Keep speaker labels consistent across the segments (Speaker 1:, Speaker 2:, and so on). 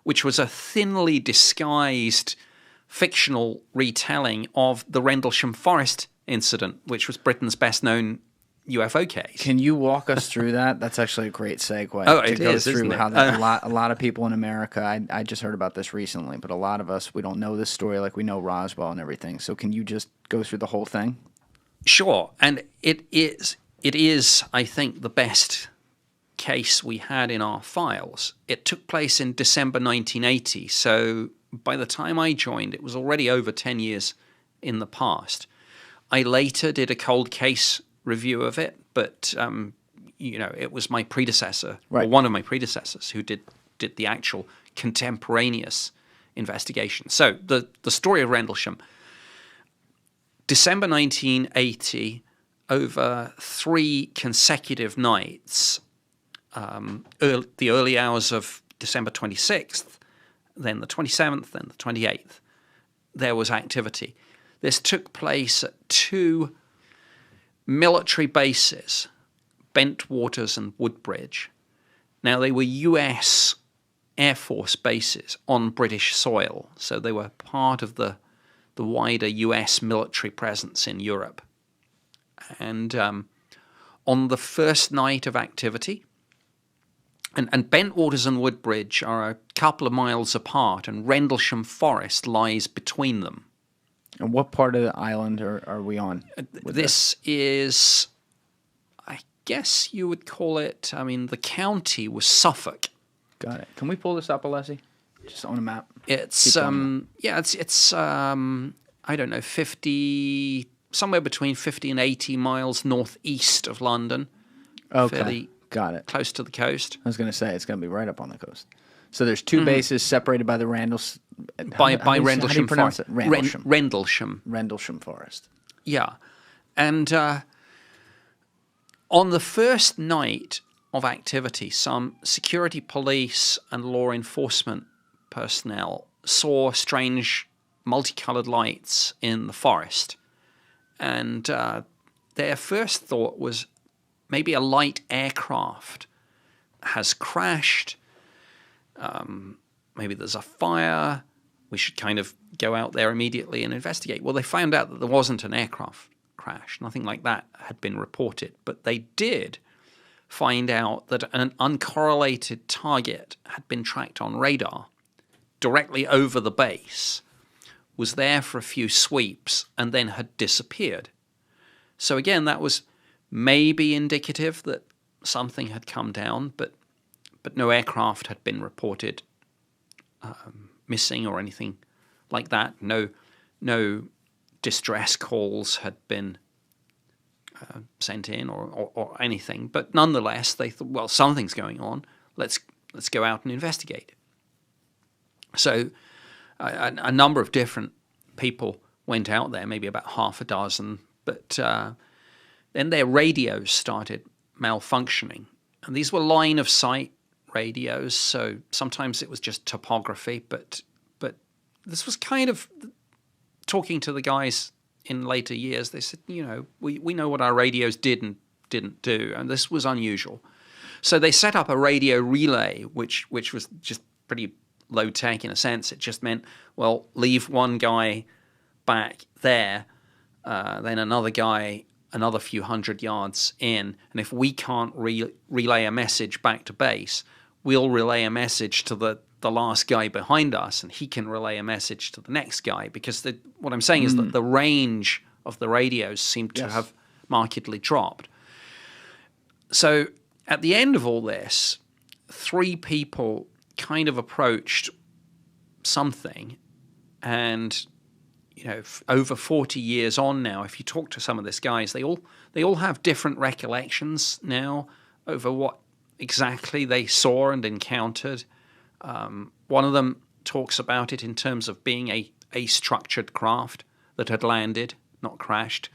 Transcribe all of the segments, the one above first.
Speaker 1: which was a thinly disguised fictional retelling of the Rendlesham Forest incident, which was Britain's best-known UFO case.
Speaker 2: Can you walk us through that? That's actually a great segue.
Speaker 1: Oh,
Speaker 2: to
Speaker 1: it
Speaker 2: go
Speaker 1: is,
Speaker 2: through
Speaker 1: isn't it?
Speaker 2: how that, a lot of people in America, I just heard about this recently, but a lot of us, we don't know this story like we know Roswell and everything. So can you just go through the whole thing?
Speaker 1: Sure, and it is, I think, the best case we had in our files. It took place in December 1980, so by the time I joined, it was already over 10 years in the past. I later did a cold case review of it, but it was my predecessor,
Speaker 2: right,
Speaker 1: or one of my predecessors, who did the actual contemporaneous investigation. So the story of Rendlesham, December 1980, over 3 consecutive nights, the early hours of December 26th, then the 27th, then the 28th, there was activity. This took place at 2 military bases, Bentwaters and Woodbridge. Now, they were US Air Force bases on British soil, so they were part of the wider US military presence in Europe. And on the first night of activity, and Bentwaters and Woodbridge are a couple of miles apart, and Rendlesham Forest lies between them.
Speaker 2: And what part of the island are we on?
Speaker 1: This is, I guess you would call it, the county was Suffolk.
Speaker 2: Got it. Can we pull this up, Alessi? Just on a map.
Speaker 1: It's, it's I don't know, 50, somewhere between 50 and 80 miles northeast of London.
Speaker 2: Okay.
Speaker 1: Fairly
Speaker 2: got it.
Speaker 1: Close to the coast.
Speaker 2: I was going to say, it's going to be right up on the coast. So there's 2 bases separated by the Rendlesham
Speaker 1: Forest.
Speaker 2: Rendlesham Forest.
Speaker 1: Yeah. And on the first night of activity, some security police and law enforcement personnel saw strange multicolored lights in the forest. And their first thought was maybe a light aircraft has crashed. Maybe there's a fire. We should kind of go out there immediately and investigate. Well, they found out that there wasn't an aircraft crash. Nothing like that had been reported. But they did find out that an uncorrelated target had been tracked on radar directly over the base, was there for a few sweeps, and then had disappeared. So again, that was maybe indicative that something had come down, but no aircraft had been reported missing or anything like that. No distress calls had been sent in or anything. But nonetheless, they thought, well, something's going on. Let's go out and investigate. So a number of different people went out there, maybe about half a dozen, but then their radios started malfunctioning. And these were line-of-sight radios, so sometimes it was just topography, but this was kind of talking to the guys in later years. They said, we know what our radios did and didn't do, and this was unusual. So they set up a radio relay, which was just pretty low-tech in a sense. It just meant, well, leave one guy back there, then another guy another few hundred yards in, and if we can't relay a message back to base, we'll relay a message to the last guy behind us, and he can relay a message to the next guy, because what I'm saying is that the range of the radios seemed to have markedly dropped. So at the end of all this, 3 people kind of approached something, and over 40 years on now, if you talk to some of these guys, they all have different recollections now over what exactly they saw and encountered. One of them talks about it in terms of being a structured craft that had landed, not crashed.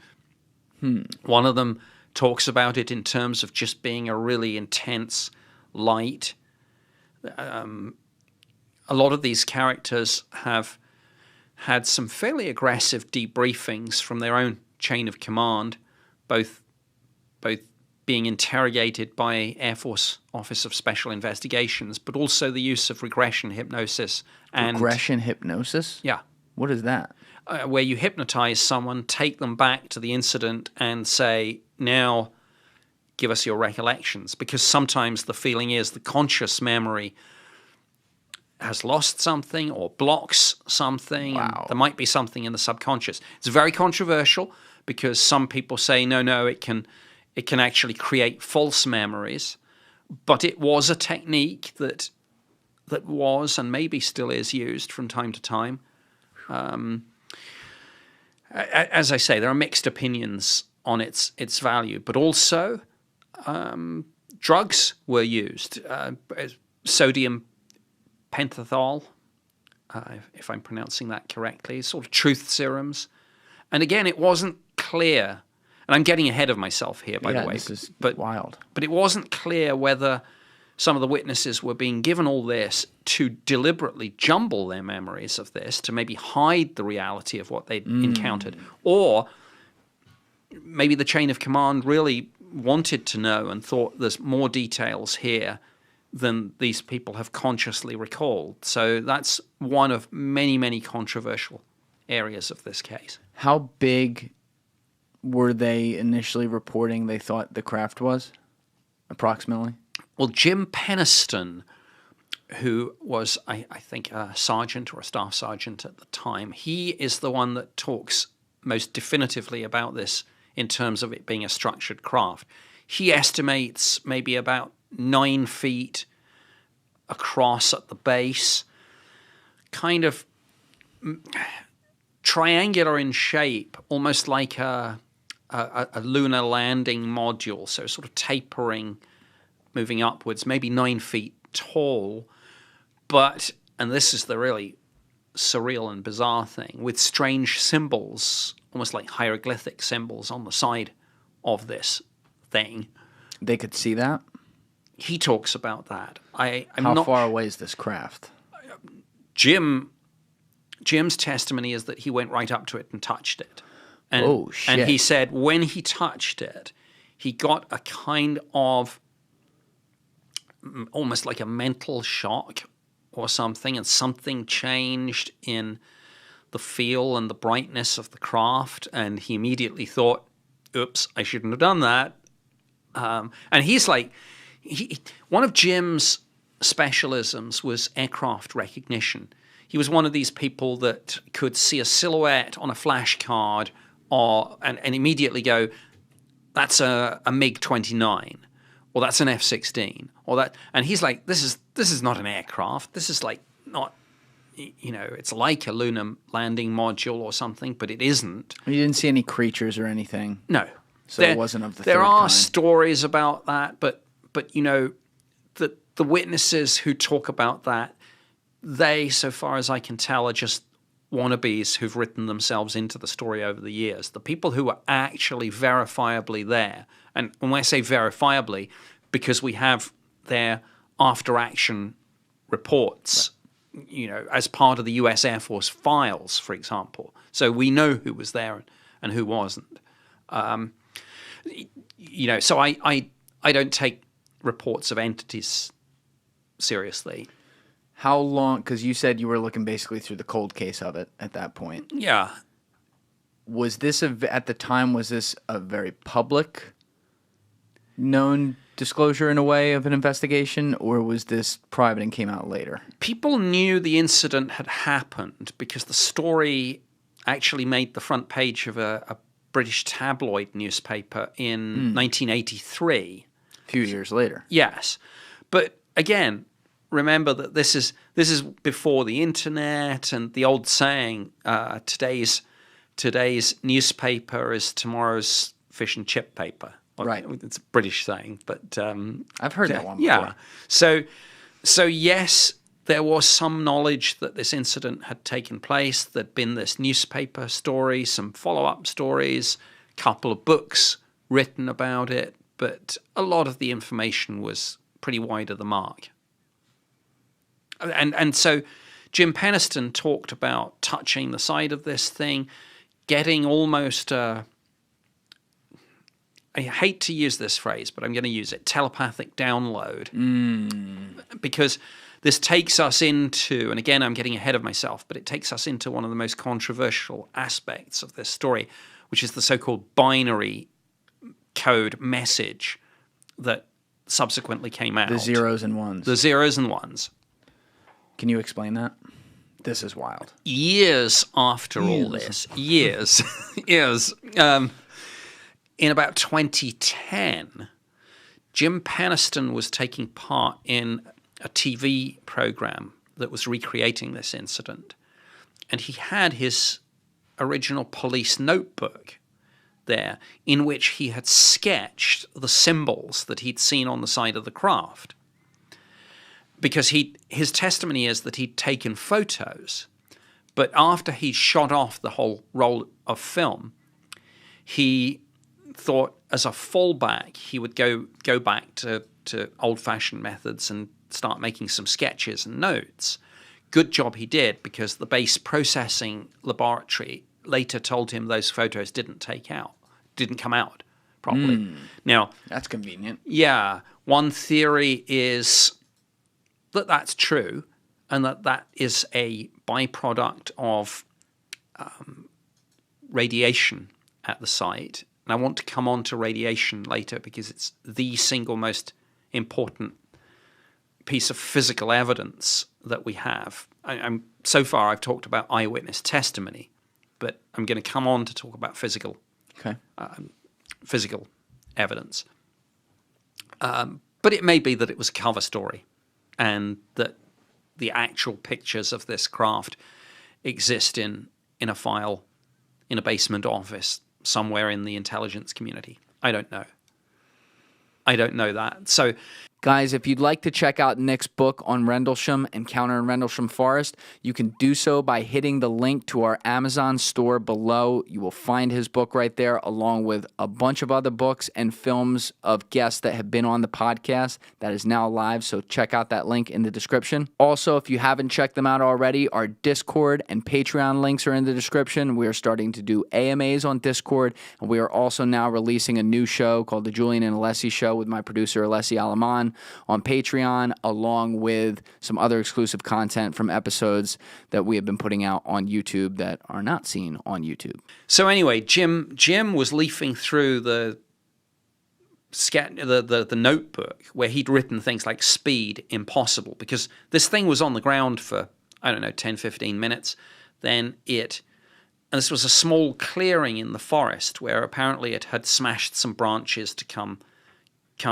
Speaker 1: One of them talks about it in terms of just being a really intense light. A lot of these characters have had some fairly aggressive debriefings from their own chain of command, both being interrogated by Air Force Office of Special Investigations, but also the use of regression hypnosis. And
Speaker 2: Regression hypnosis?
Speaker 1: yeah,
Speaker 2: What is that?
Speaker 1: where you hypnotize someone, take them back to the incident, and say, now give us your recollections. Because sometimes the feeling is the conscious memory has lost something or blocks something.
Speaker 2: Wow.
Speaker 1: And there might be something in the subconscious. It's very controversial because some people say, no, it can actually create false memories. But it was a technique that was and maybe still is used from time to time. As I say, there are mixed opinions on its value, but also drugs were used. Sodium pentothal, if I'm pronouncing that correctly, sort of truth serums. And again, it wasn't clear, and I'm getting ahead of myself here, by the way.
Speaker 2: This is
Speaker 1: but
Speaker 2: wild.
Speaker 1: But it wasn't clear whether some of the witnesses were being given all this to deliberately jumble their memories of this, to maybe hide the reality of what they'd encountered, or maybe the chain of command really wanted to know and thought there's more details here than these people have consciously recalled. So that's one of many, many controversial areas of this case.
Speaker 2: How big were they initially reporting they thought the craft was, approximately?
Speaker 1: Well, Jim Penniston, who was, I think, a sergeant or a staff sergeant at the time, he is the one that talks most definitively about this in terms of it being a structured craft. He estimates maybe about 9 feet across at the base, kind of triangular in shape, almost like a lunar landing module, so sort of tapering, moving upwards, maybe 9 feet tall, but, and this is the really surreal and bizarre thing, with strange symbols, almost like hieroglyphic symbols on the side of this thing.
Speaker 2: They could see that?
Speaker 1: He talks about that.
Speaker 2: How far away is this craft?
Speaker 1: Jim's testimony is that he went right up to it and touched it. And,
Speaker 2: oh, shit.
Speaker 1: And he said when he touched it, he got a kind of almost like a mental shock or something, and something changed in the feel and the brightness of the craft, and he immediately thought, oops, I shouldn't have done that. And he's like, one of Jim's specialisms was aircraft recognition. He was one of these people that could see a silhouette on a flash card and immediately go, that's a MiG-29, or that's an F-16, or that. And he's like, this is not an aircraft. This is like not, it's like a lunar landing module or something, but it isn't.
Speaker 2: You didn't see any creatures or anything?
Speaker 1: No.
Speaker 2: So it wasn't of the
Speaker 1: There
Speaker 2: third
Speaker 1: are
Speaker 2: kind.
Speaker 1: stories about that, but the witnesses who talk about that, they, so far as I can tell, are just wannabes who've written themselves into the story over the years. The people who were actually verifiably there, and when I say verifiably, because we have their after-action reports, as part of the U.S. Air Force files, for example. So we know who was there and who wasn't. So I don't take reports of entities seriously.
Speaker 2: How long, because you said you were looking basically through the cold case of it at that point.
Speaker 1: Yeah.
Speaker 2: Was this, at the time, was this a very public known disclosure in a way of an investigation, or was this private and came out later? People
Speaker 1: knew the incident had happened because the story actually made the front page of a British tabloid newspaper in 1983.
Speaker 2: A few years later.
Speaker 1: Yes. But again, remember that this is before the internet and the old saying, today's newspaper is tomorrow's fish and chip paper.
Speaker 2: Right.
Speaker 1: It's a British saying, but
Speaker 2: I've heard that one before.
Speaker 1: Yeah. So yes, there was some knowledge that this incident had taken place. There'd been this newspaper story, some follow-up stories, a couple of books written about it, but a lot of the information was pretty wide of the mark. And so Jim Penniston talked about touching the side of this thing, getting almost a I hate to use this phrase, but I'm going to use it, telepathic download. Because this takes us into, and again, I'm getting ahead of myself, but it takes us into one of the most controversial aspects of this story, which is the so-called binary code message that subsequently came out.
Speaker 2: The zeros and ones.
Speaker 1: The zeros and ones.
Speaker 2: Can you explain that? This is wild.
Speaker 1: Years after all this, years, in about 2010, Jim Penniston was taking part in a TV program that was recreating this incident. And he had his original police notebook there in which he had sketched the symbols that he'd seen on the side of the craft. Because his testimony is that he'd taken photos, but after he'd shot off the whole roll of film, he thought as a fallback he would go back to old-fashioned methods and start making some sketches and notes. Good job he did, because the base processing laboratory later told him those photos didn't come out properly. Now,
Speaker 2: that's convenient.
Speaker 1: Yeah. One theory is that that's true, and that is a byproduct of radiation at the site. And I want to come on to radiation later because it's the single most important piece of physical evidence that we have. So far I've talked about eyewitness testimony, but I'm going to come on to talk about physical evidence. But it may be that it was a cover story and that the actual pictures of this craft exist in a file in a basement office somewhere in the intelligence community. I don't know. I don't know that. So,
Speaker 2: guys, if you'd like to check out Nick's book on Rendlesham, Encounter in Rendlesham Forest, you can do so by hitting the link to our Amazon store below. You will find his book right there, along with a bunch of other books and films of guests that have been on the podcast that is now live, so check out that link in the description. Also, if you haven't checked them out already, our Discord and Patreon links are in the description. We are starting to do AMAs on Discord, and we are also now releasing a new show called The Julian and Alessi Show with my producer, Alessi Alaman, on Patreon, along with some other exclusive content from episodes that we have been putting out on YouTube that are not seen on YouTube.
Speaker 1: So anyway, Jim was leafing through the notebook where he'd written things like speed, impossible, because this thing was on the ground for, 10, 15 minutes. Then and this was a small clearing in the forest where apparently it had smashed some branches to come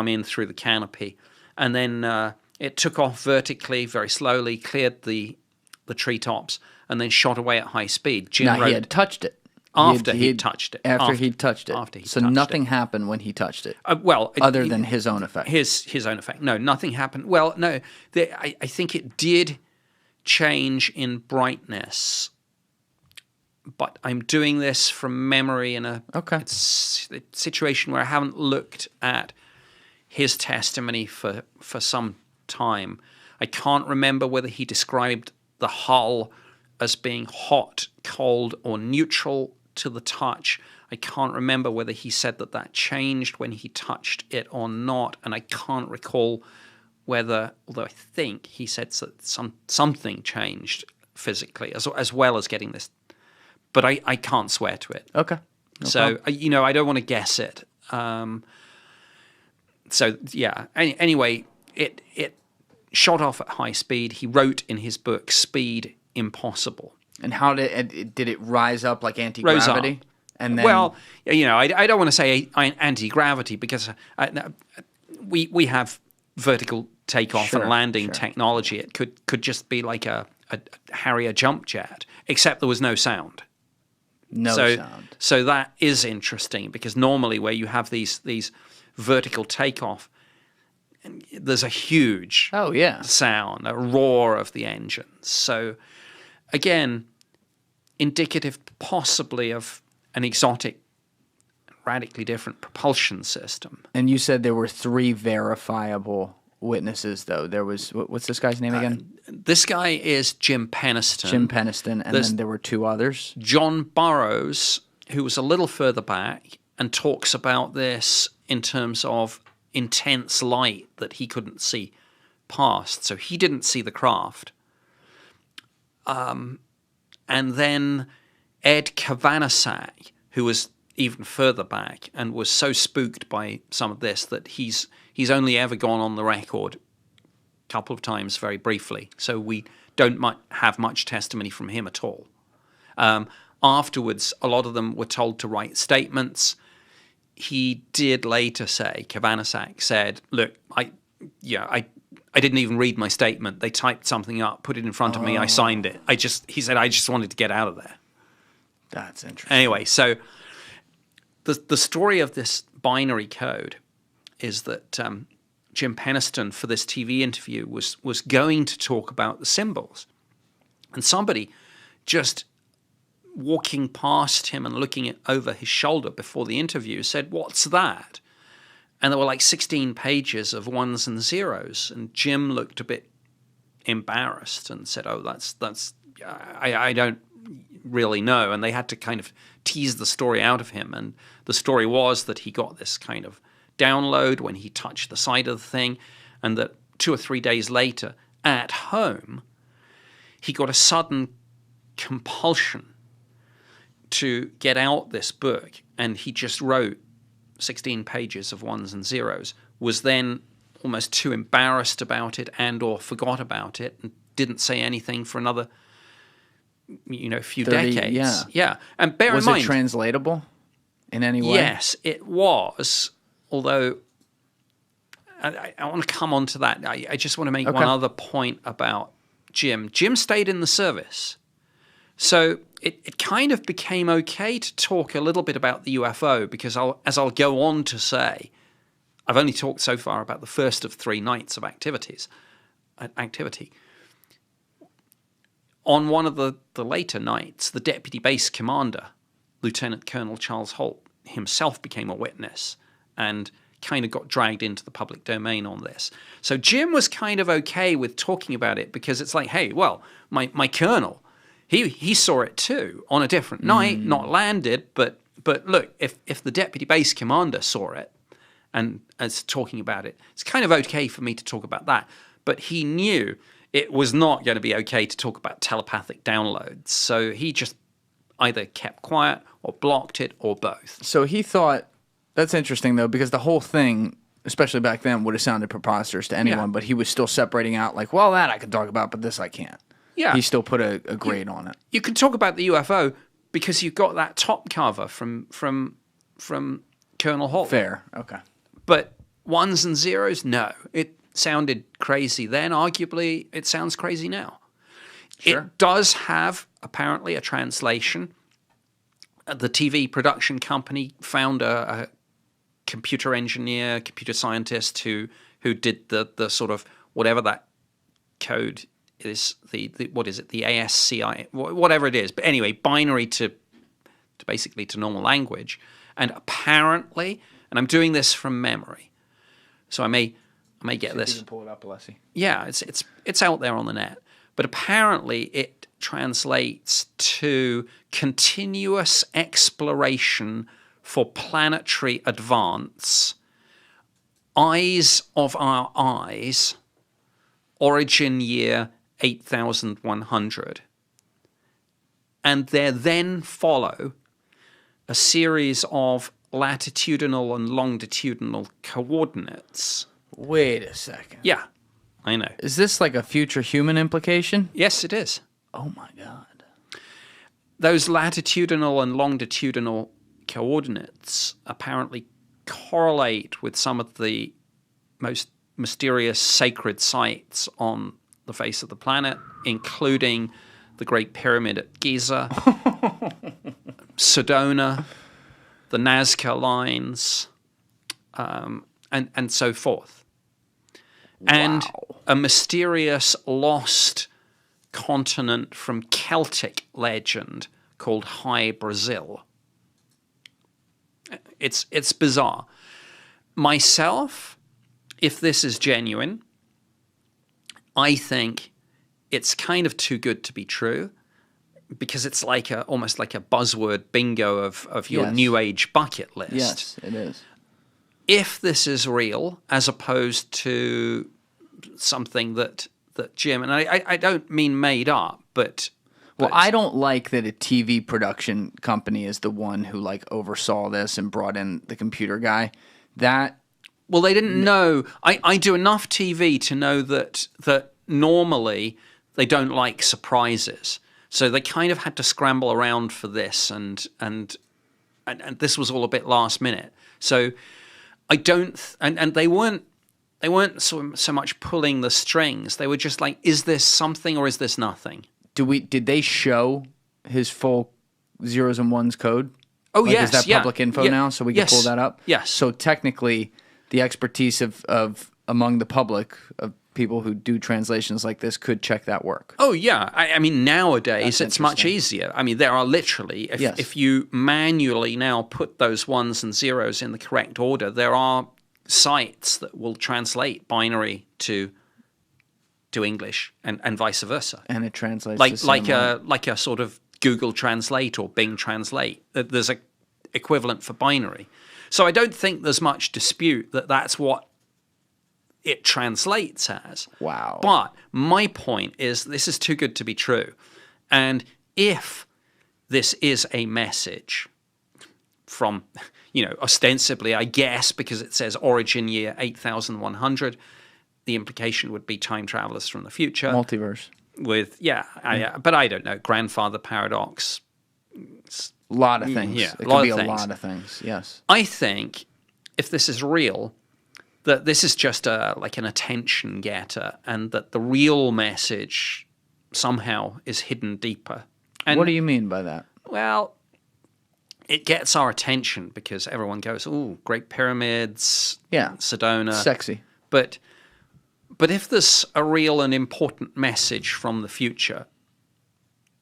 Speaker 1: in through the canopy. And then it took off vertically, very slowly, cleared the treetops, and then shot away at high speed.
Speaker 2: He had touched it.
Speaker 1: After he touched it.
Speaker 2: After he touched it. So nothing happened when he touched it. Other than his own effect.
Speaker 1: His own effect. No, nothing happened. Well, no, I think it did change in brightness. But I'm doing this from memory in a situation where I haven't looked at his testimony for some time. I can't remember whether he described the hull as being hot, cold, or neutral to the touch. I can't remember whether he said that changed when he touched it or not, and I can't recall whether, although I think he said that something changed physically, as well as getting this. But I can't swear to it.
Speaker 2: Okay.
Speaker 1: So, I don't want to guess it. So, yeah. Anyway, it shot off at high speed. He wrote in his book, Speed, Impossible.
Speaker 2: And how did it rise up like anti-gravity? And then...
Speaker 1: Well, I don't want to say anti-gravity because we have vertical takeoff and landing technology. It could just be like a Harrier jump jet, except there was no sound.
Speaker 2: No sound.
Speaker 1: So that is interesting because normally where you have these vertical takeoff, there's a huge sound, a roar of the engines. So again, indicative possibly of an exotic, radically different propulsion system.
Speaker 2: And you said there were 3 verifiable witnesses, though. There was, what's this guy's name again?
Speaker 1: This guy is Jim Penniston.
Speaker 2: And then there were 2 others.
Speaker 1: John Burroughs, who was a little further back, and talks about this in terms of intense light that he couldn't see past. So he didn't see the craft. And then Ed Kavanasak, who was even further back and was so spooked by some of this that he's only ever gone on the record a couple of times very briefly. So we don't have much testimony from him at all. Afterwards, a lot of them were told to write statements. He did later say, Kavanasak said, look, I didn't even read my statement. They typed something up, put it in front of me, I signed it. He said, I just wanted to get out of there.
Speaker 2: That's interesting.
Speaker 1: Anyway, so the story of this binary code is that Jim Penniston, for this TV interview, was going to talk about the symbols. And somebody just walking past him and looking over his shoulder before the interview said, "What's that?" And there were like 16 pages of ones and zeros. And Jim looked a bit embarrassed and said, "Oh, I don't really know." And they had to kind of tease the story out of him. And the story was that he got this kind of download when he touched the side of the thing, and that 2 or 3 days later at home, he got a sudden compulsion to get out this book, and he just wrote 16 pages of ones and zeros, was then almost too embarrassed about it and or forgot about it and didn't say anything for another few
Speaker 2: 30,
Speaker 1: decades. Yeah. And bear in mind,
Speaker 2: was it translatable in any way?
Speaker 1: Yes, it was, although I want to come on to that. I just want to make one other point about Jim. Jim stayed in the service. So it kind of became okay to talk a little bit about the UFO because as I'll go on to say, I've only talked so far about the first of 3 nights of activity. On one of the later nights, the deputy base commander, Lieutenant Colonel Charles Halt, himself became a witness and kind of got dragged into the public domain on this. So Jim was kind of okay with talking about it because it's like, hey, well, my colonel, he saw it too on a different night, not landed, but look, if the deputy base commander saw it and is talking about it, it's kind of okay for me to talk about that. But he knew it was not going to be okay to talk about telepathic downloads. So he just either kept quiet or blocked it or both.
Speaker 2: So he thought, that's interesting though, because the whole thing, especially back then, would have sounded preposterous to anyone, but he was still separating out like, well, that I can talk about, but this I can't.
Speaker 1: Yeah.
Speaker 2: He still put a grade on it.
Speaker 1: You can talk about the UFO because you've got that top cover from Colonel Halt.
Speaker 2: Fair, okay.
Speaker 1: But ones and zeros, no. It sounded crazy then. Arguably, it sounds crazy now. Sure. It does have, apparently, a translation. The TV production company found a computer engineer, computer scientist who did the sort of whatever that code is, the what is it, the ASCII, whatever it is. But anyway, binary to basically to normal language. And apparently, and I'm doing this from memory, so I may get this.
Speaker 2: You can pull it up, Alessi.
Speaker 1: Yeah, it's out there on the net. But apparently it translates to continuous exploration for planetary advance, eyes of our eyes, origin year 8100. And there then follow a series of latitudinal and longitudinal coordinates.
Speaker 2: Wait a second.
Speaker 1: Yeah, I know.
Speaker 2: Is this like a future human implication?
Speaker 1: Yes, it is.
Speaker 2: Oh my God.
Speaker 1: Those latitudinal and longitudinal coordinates apparently correlate with some of the most mysterious sacred sites on the face of the planet, including the Great Pyramid at Giza, Sedona, the Nazca lines, and so forth. Wow. And a mysterious lost continent from Celtic legend called High Brazil. It's bizarre. Myself, if this is genuine, I think it's kind of too good to be true. because it's like almost like a buzzword bingo of your
Speaker 2: Yes.
Speaker 1: New Age bucket list.
Speaker 2: Yes, it is.
Speaker 1: If this is real, as opposed to something that Jim, and I don't mean made up, but
Speaker 2: I don't like that a TV production company is the one who like oversaw this and brought in the computer guy.
Speaker 1: Well, they didn't know. I do enough TV to know that normally they don't like surprises. So they kind of had to scramble around for this, and this was all a bit last minute. So I don't, and they weren't so much pulling the strings. They were just like, is this something or is this nothing?
Speaker 2: Did they show his full zeros and ones code?
Speaker 1: Oh,
Speaker 2: like,
Speaker 1: yes.
Speaker 2: Is that public info now, so we can pull that up?
Speaker 1: Yes.
Speaker 2: So technically, the expertise of among the public, of people who do translations like this, could check that work.
Speaker 1: Oh, yeah. I mean, nowadays, it's much easier. I mean, there are literally, if you manually now put those ones and zeros in the correct order, there are sites that will translate binary to English and vice versa.
Speaker 2: And it translates
Speaker 1: like a sort of Google Translate or Bing Translate. There's a equivalent for binary. So I don't think there's much dispute that that's what it translates as.
Speaker 2: Wow.
Speaker 1: But my point is, this is too good to be true. And if this is a message from, ostensibly, I guess, because it says origin year 8100, the implication would be time travelers from the future.
Speaker 2: Multiverse.
Speaker 1: But I don't know. Grandfather paradox.
Speaker 2: A lot of things.
Speaker 1: Yeah,
Speaker 2: it could be a lot of things, yes.
Speaker 1: I think if this is real, that this is just like an attention getter, and that the real message somehow is hidden deeper. And
Speaker 2: what do you mean by that?
Speaker 1: Well, it gets our attention because everyone goes, "Ooh, Great Pyramids, Sedona,
Speaker 2: sexy."
Speaker 1: But if there's a real and important message from the future,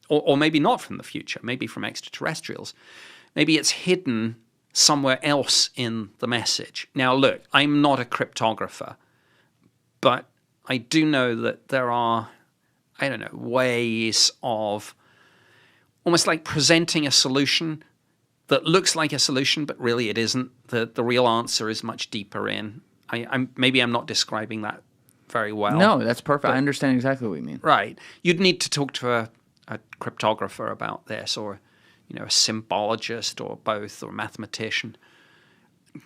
Speaker 1: or maybe not from the future, maybe from extraterrestrials, maybe it's hidden somewhere else in the message. Now, look, I'm not a cryptographer, but I do know that there are, ways of almost like presenting a solution that looks like a solution, but really it isn't. The real answer is much deeper in. I'm not describing that very well.
Speaker 2: No, that's perfect. I understand exactly what you mean.
Speaker 1: Right. You'd need to talk to a cryptographer about this, or a symbologist, or both, or a mathematician.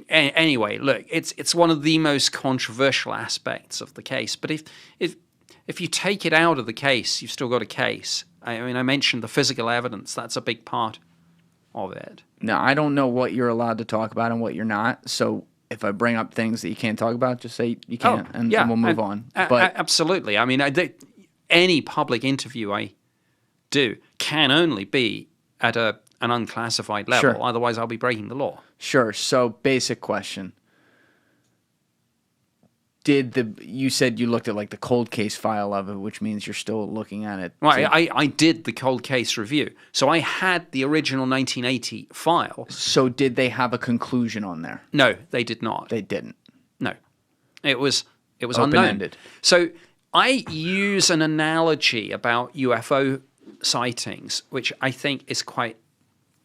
Speaker 1: Anyway, look, it's one of the most controversial aspects of the case. But if you take it out of the case, you've still got a case. I mean, I mentioned the physical evidence. That's a big part of it.
Speaker 2: Now, I don't know what you're allowed to talk about and what you're not. So if I bring up things that you can't talk about, just say you can't, and we'll move on. But
Speaker 1: absolutely. I mean, any public interview I do can only be at an unclassified level.
Speaker 2: Sure.
Speaker 1: Otherwise, I'll be breaking the law.
Speaker 2: Sure. So, basic question: you said you looked at like the cold case file of it, which means you're still looking at it.
Speaker 1: Right. I did the cold case review, so I had the original 1980 file.
Speaker 2: So, did they have a conclusion on there?
Speaker 1: No, they did not.
Speaker 2: They didn't.
Speaker 1: No, it was
Speaker 2: open-ended.
Speaker 1: Unknown. So I use an analogy about UFO sightings, which I think is quite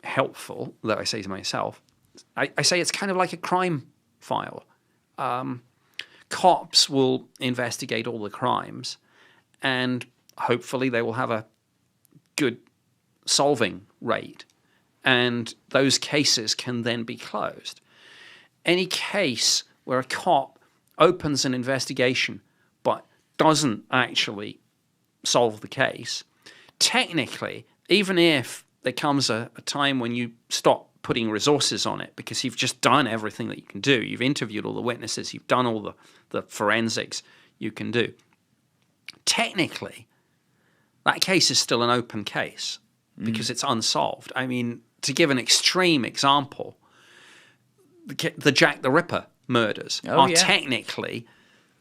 Speaker 1: helpful, that I say to myself. I say it's kind of like a crime file. Cops will investigate all the crimes, and hopefully they will have a good solving rate, and those cases can then be closed. Any case where a cop opens an investigation but doesn't actually solve the case, technically, even if there comes a time when you stop putting resources on it because you've just done everything that you can do, you've interviewed all the witnesses, you've done all the forensics you can do, technically, that case is still an open case because it's unsolved. I mean, to give an extreme example, the Jack the Ripper murders are technically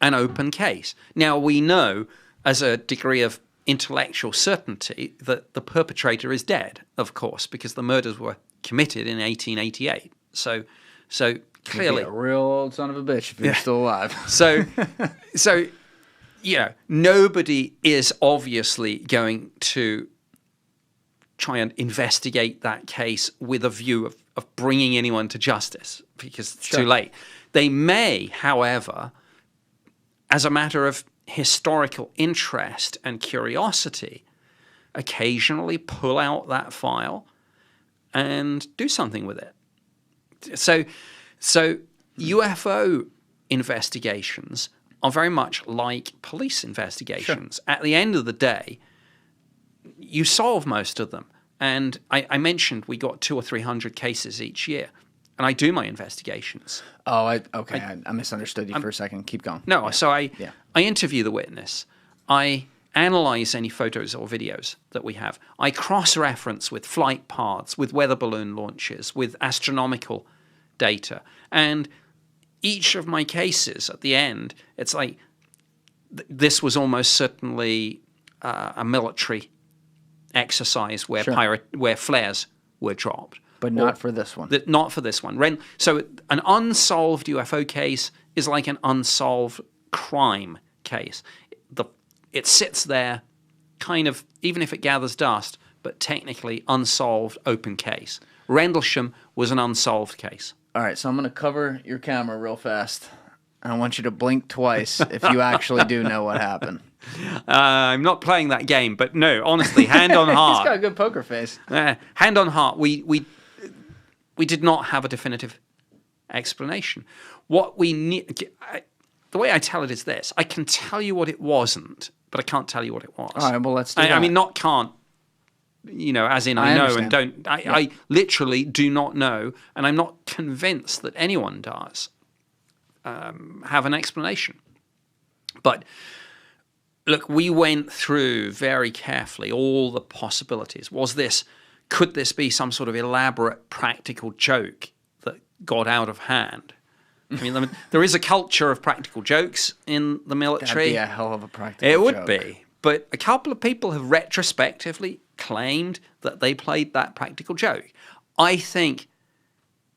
Speaker 1: an open case. Now, we know as a degree of intellectual certainty that the perpetrator is dead, of course, because the murders were committed in 1888. So clearly,
Speaker 2: a real old son of a bitch if you're still alive.
Speaker 1: So nobody is obviously going to try and investigate that case with a view of bringing anyone to justice because it's too late. They may, however, as a matter of historical interest and curiosity, occasionally pull out that file and do something with it. So UFO investigations are very much like police investigations. At the end of the day, you solve most of them. And I mentioned we got 200 or 300 cases each year. And I do my investigations.
Speaker 2: Oh, I misunderstood you for a second. Keep going.
Speaker 1: No, so I interview the witness. I analyze any photos or videos that we have. I cross-reference with flight paths, with weather balloon launches, with astronomical data. And each of my cases at the end, it's like this was almost certainly a military exercise where where flares were dropped.
Speaker 2: But not for this one.
Speaker 1: Not for this one. So an unsolved UFO case is like an unsolved crime case. It sits there kind of, even if it gathers dust, but technically unsolved open case. Rendlesham was an unsolved case.
Speaker 2: All right, so I'm going to cover your camera real fast. And I want you to blink twice if you actually do know what happened.
Speaker 1: I'm not playing that game, but no, honestly, hand on heart.
Speaker 2: He's got a good poker face.
Speaker 1: Hand on heart, we did not have a definitive explanation. What we need, the way I tell it is this: I can tell you what it wasn't, but I can't tell you what it was.
Speaker 2: All right, well, let's do that.
Speaker 1: I mean, not can't, as in I know understand. And don't. I literally do not know, and I'm not convinced that anyone does have an explanation. But look, we went through very carefully all the possibilities. Could this be some sort of elaborate practical joke that got out of hand? I mean, there is a culture of practical jokes in the military.
Speaker 2: That'd be a hell of a practical joke.
Speaker 1: It would be. But a couple of people have retrospectively claimed that they played that practical joke. I think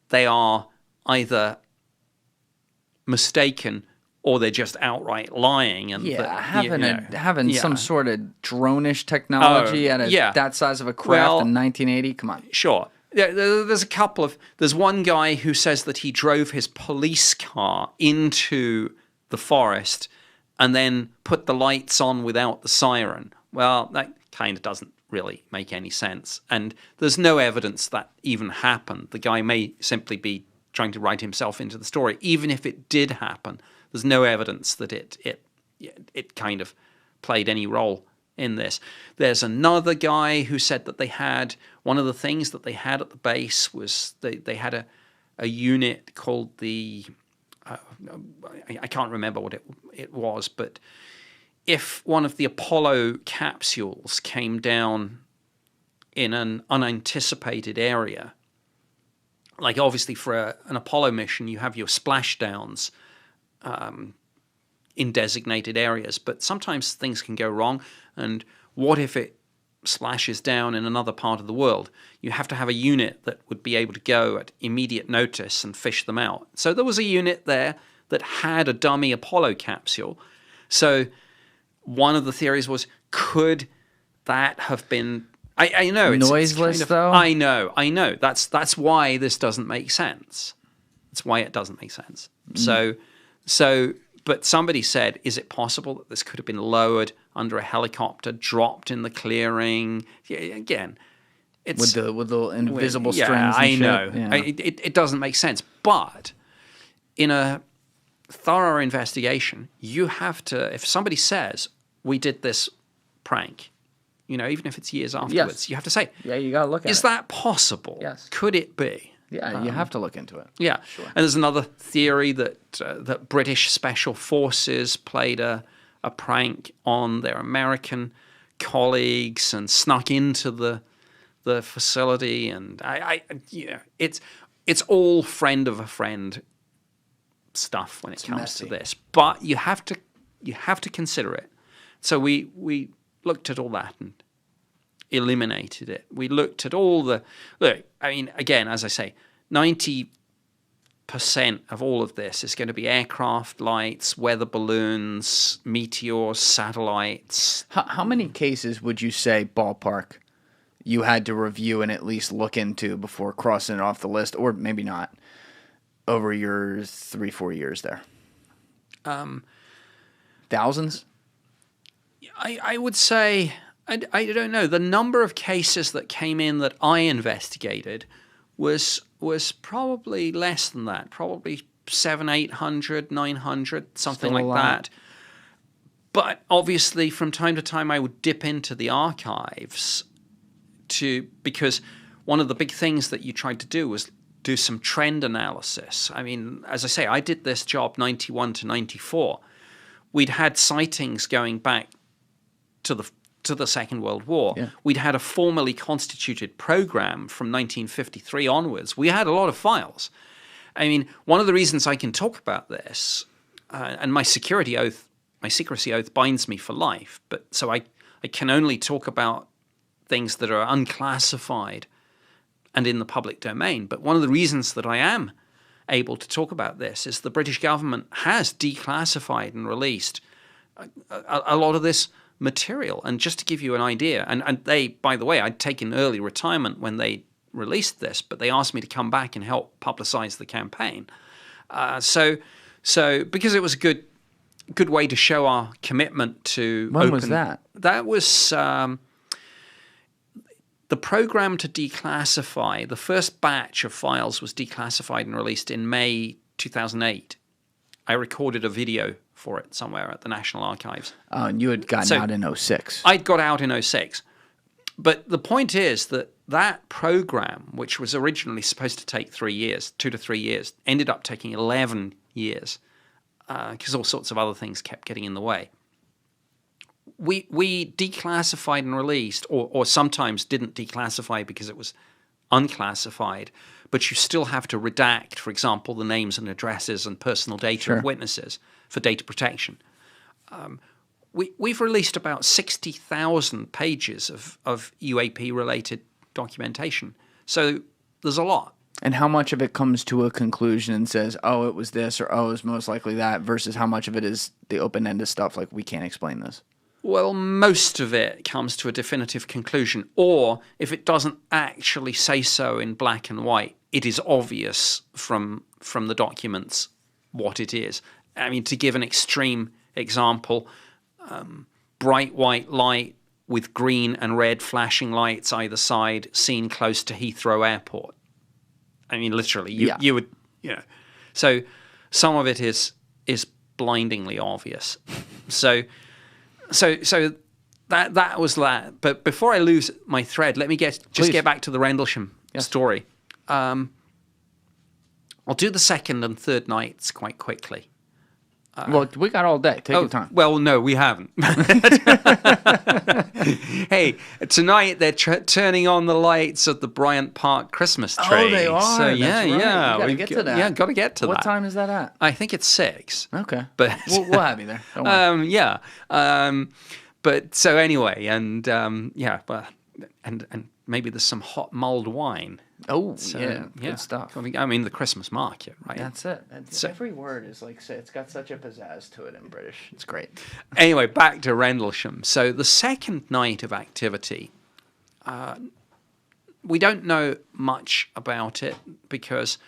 Speaker 1: they are either mistaken or they're just outright lying. And
Speaker 2: having some sort of drone-ish technology that size of a craft in 1980. Come on.
Speaker 1: Sure. There's one guy who says that he drove his police car into the forest and then put the lights on without the siren. Well, that kind of doesn't really make any sense. And there's no evidence that even happened. The guy may simply be trying to write himself into the story. Even if it did happen, there's no evidence that it kind of played any role in this. There's another guy who said that they had, one of the things that they had at the base was they had a unit called the, I can't remember what it was, but if one of the Apollo capsules came down in an unanticipated area, like obviously for an Apollo mission, you have your splashdowns in designated areas, but sometimes things can go wrong. And what if it splashes down in another part of the world? You have to have a unit that would be able to go at immediate notice and fish them out. So there was a unit there that had a dummy Apollo capsule. So one of the theories was, could that have been... I know it's
Speaker 2: noiseless,
Speaker 1: kind of,
Speaker 2: though.
Speaker 1: I know. That's why this doesn't make sense. That's why it doesn't make sense. So, but somebody said, is it possible that this could have been lowered under a helicopter, dropped in the clearing? Yeah, again, it's
Speaker 2: with the invisible strings. And
Speaker 1: I
Speaker 2: shit.
Speaker 1: know.
Speaker 2: Yeah.
Speaker 1: It doesn't make sense. But in a thorough investigation, you have to. If somebody says we did this prank, even if it's years afterwards, you have to say,
Speaker 2: you got to look at it.
Speaker 1: Is that possible?
Speaker 2: Yes.
Speaker 1: Could it be?
Speaker 2: Yeah, you have to look into it.
Speaker 1: Yeah, sure. And there's another theory that British special forces played a prank on their American colleagues and snuck into the facility, and it's all friend of a friend stuff when it comes to this. But you have to consider it. So we looked at all that and eliminated it. We looked at all the... Look, I mean, again, as I say, 90% of all of this is going to be aircraft, lights, weather balloons, meteors, satellites.
Speaker 2: How many cases would you say, ballpark, you had to review and at least look into before crossing it off the list, or maybe not, over your 3-4 years there? Thousands?
Speaker 1: I would say, I don't know, the number of cases that came in that I investigated was probably less than that, probably 700, 800, 900, something
Speaker 2: Still a
Speaker 1: like
Speaker 2: lot.
Speaker 1: that. But obviously, from time to time, I would dip into the archives because one of the big things that you tried to do was do some trend analysis. I mean, as I say, I did this job 91 to 94. We'd had sightings going back to the Second World War.
Speaker 2: Yeah.
Speaker 1: We'd had a formally constituted program from 1953 onwards. We had a lot of files. I mean, one of the reasons I can talk about this, and my secrecy oath binds me for life, but so I can only talk about things that are unclassified and in the public domain. But one of the reasons that I am able to talk about this is the British government has declassified and released a lot of this material. And just to give you an idea, and they, by the way, I'd taken early retirement when they released this, but they asked me to come back and help publicize the campaign. So because it was a good way to show our commitment to
Speaker 2: When was that?
Speaker 1: That was the program to declassify. The first batch of files was declassified and released in May 2008. I recorded a video for it somewhere at the National Archives.
Speaker 2: Oh, and you had gotten out in 06.
Speaker 1: I'd got out in 06. But the point is that program, which was originally supposed to take 3 years, 2 to 3 years, ended up taking 11 years because all sorts of other things kept getting in the way. We declassified and released, or sometimes didn't declassify because it was unclassified, but you still have to redact, for example, the names and addresses and personal data of witnesses for data protection. We've released about 60,000 pages of UAP-related documentation. So there's a lot.
Speaker 2: And how much of it comes to a conclusion and says, oh, it was this, or oh, it was most likely that, versus how much of it is the open-ended stuff like we can't explain this?
Speaker 1: Well, most of it comes to a definitive conclusion, or if it doesn't actually say so in black and white, it is obvious from the documents what it is. I mean, to give an extreme example, bright white light with green and red flashing lights either side, seen close to Heathrow Airport. I mean, literally, you would, So some of it is blindingly obvious. So that was that. But before I lose my thread, let me get back to the Rendlesham story. I'll do the second and third nights quite quickly.
Speaker 2: Well, we got all day. Take your time.
Speaker 1: Well, no, we haven't. Hey, tonight they're turning on the lights of the Bryant Park Christmas tree.
Speaker 2: Oh, they are.
Speaker 1: So
Speaker 2: yeah.
Speaker 1: You
Speaker 2: gotta get to that.
Speaker 1: Yeah, got to get to that.
Speaker 2: What time is that at?
Speaker 1: I think it's 6.
Speaker 2: Okay,
Speaker 1: but
Speaker 2: we'll have you there. Don't worry.
Speaker 1: But so anyway, and and maybe there's some hot mulled wine.
Speaker 2: Oh, good stuff.
Speaker 1: I mean, the Christmas market, right?
Speaker 2: That's it. Every word is like, it's got such a pizzazz to it in British. It's great.
Speaker 1: Anyway, back to Rendlesham. So the second night of activity, we don't know much about it because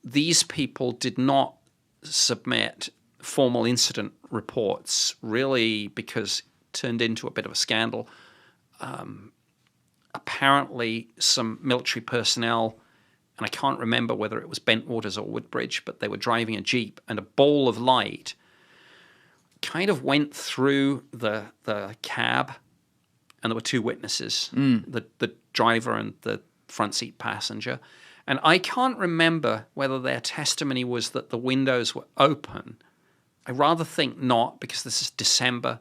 Speaker 1: these people did not submit formal incident reports, really because it turned into a bit of a scandal. Apparently, some military personnel, and I can't remember whether it was Bentwaters or Woodbridge, but they were driving a Jeep, and a ball of light kind of went through the cab, and there were 2 witnesses, the driver and the front seat passenger. And I can't remember whether their testimony was that the windows were open. I rather think not, because this is December,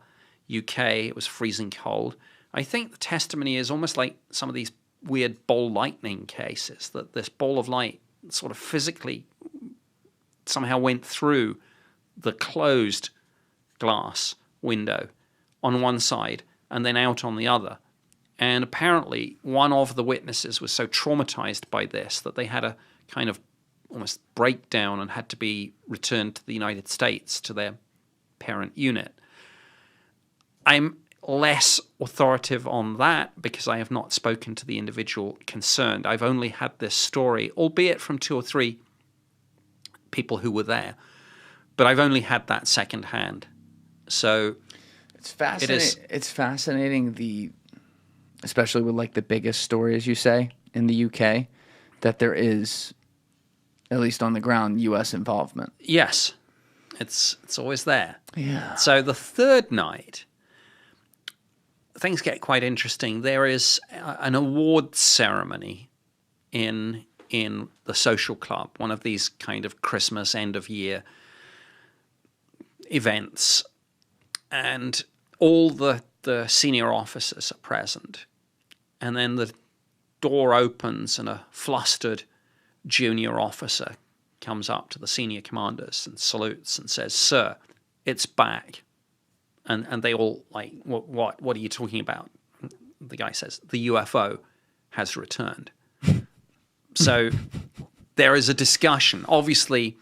Speaker 1: UK, it was freezing cold. I think the testimony is almost like some of these weird ball lightning cases, that this ball of light sort of physically somehow went through the closed glass window on one side and then out on the other. And apparently one of the witnesses was so traumatized by this that they had a kind of almost breakdown and had to be returned to the United States to their parent unit. I'm less authoritative on that because I have not spoken to the individual concerned. I've only had this story, albeit from 2 or 3 people who were there, but I've only had that secondhand. So
Speaker 2: it's fascinating. It's fascinating, especially with like the biggest stories you say in the UK, that there is, at least on the ground, U.S. involvement.
Speaker 1: Yes, it's always there.
Speaker 2: Yeah.
Speaker 1: So the third night, things get quite interesting. There is an awards ceremony in the social club, one of these kind of Christmas end of year events, and all the senior officers are present. And then the door opens and a flustered junior officer comes up to the senior commanders and salutes and says, "Sir, it's back." And they all like, what are you talking about? The guy says, "The UFO has returned." So there is a discussion. Obviously,